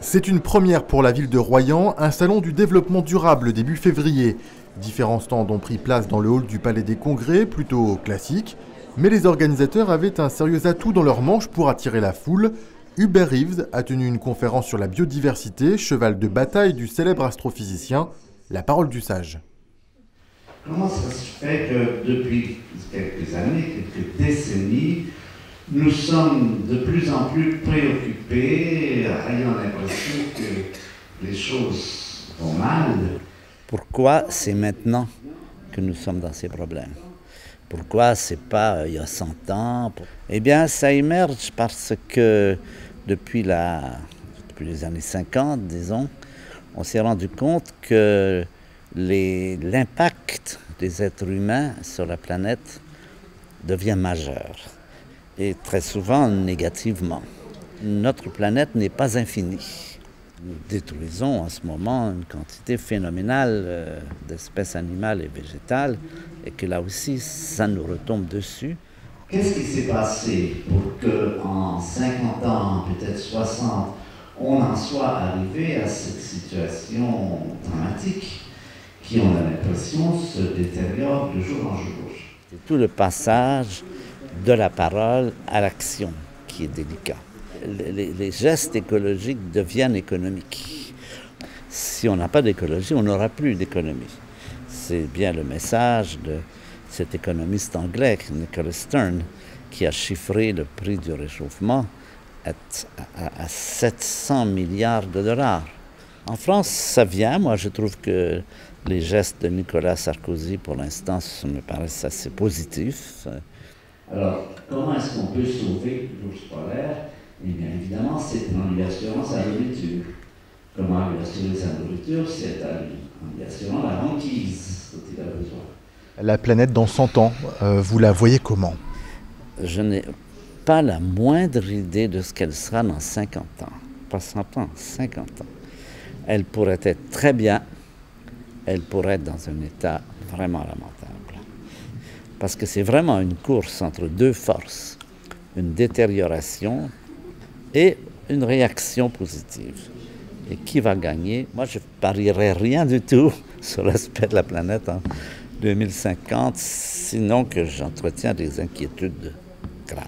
C'est une première pour la ville de Royan, un salon du développement durable début février. Différents stands ont pris place dans le hall du Palais des Congrès, plutôt classique. Mais les organisateurs avaient un sérieux atout dans leur manche pour attirer la foule. Hubert Reeves a tenu une conférence sur la biodiversité, cheval de bataille du célèbre astrophysicien, la parole du sage. Comment ça se fait que depuis quelques années, quelques décennies, nous sommes de plus en plus préoccupés, ayant l'impression que les choses vont mal? Pourquoi c'est maintenant que nous sommes dans ces problèmes? Pourquoi c'est pas il y a 100 ans? Eh bien, ça émerge parce que depuis les années 50, disons, on s'est rendu compte que l'impact des êtres humains sur la planète devient majeur, et très souvent négativement. Notre planète n'est pas infinie. Nous détruisons en ce moment une quantité phénoménale d'espèces animales et végétales, et que là aussi, ça nous retombe dessus. Qu'est-ce qui s'est passé pour qu'en 50 ans, peut-être 60, on en soit arrivé à cette situation dramatique qui, on a l'impression, se détériore de jour en jour? C'est tout le passage de la parole à l'action qui est délicat. Les gestes écologiques deviennent économiques. Si on n'a pas d'écologie, on n'aura plus d'économie. C'est bien le message de cet économiste anglais, Nicholas Stern, qui a chiffré le prix du réchauffement à 700 milliards de dollars. En France, ça vient. Moi, je trouve que les gestes de Nicolas Sarkozy, pour l'instant, me paraissent assez positifs. Alors, comment est-ce qu'on peut sauver l'ours polaire? Eh bien, évidemment, c'est en lui assurant sa nourriture. Comment lui assurer sa nourriture? C'est en lui assurant la banquise dont il a besoin. La planète dans 100 ans, vous la voyez comment? Je n'ai pas la moindre idée de ce qu'elle sera dans 50 ans. Pas 100 ans, 50 ans. Elle pourrait être très bien, elle pourrait être dans un état vraiment lamentable. Parce que c'est vraiment une course entre deux forces, une détérioration et une réaction positive. Et qui va gagner? Moi, je ne parierais rien du tout sur l'aspect de la planète en 2050, sinon que j'entretiens des inquiétudes graves.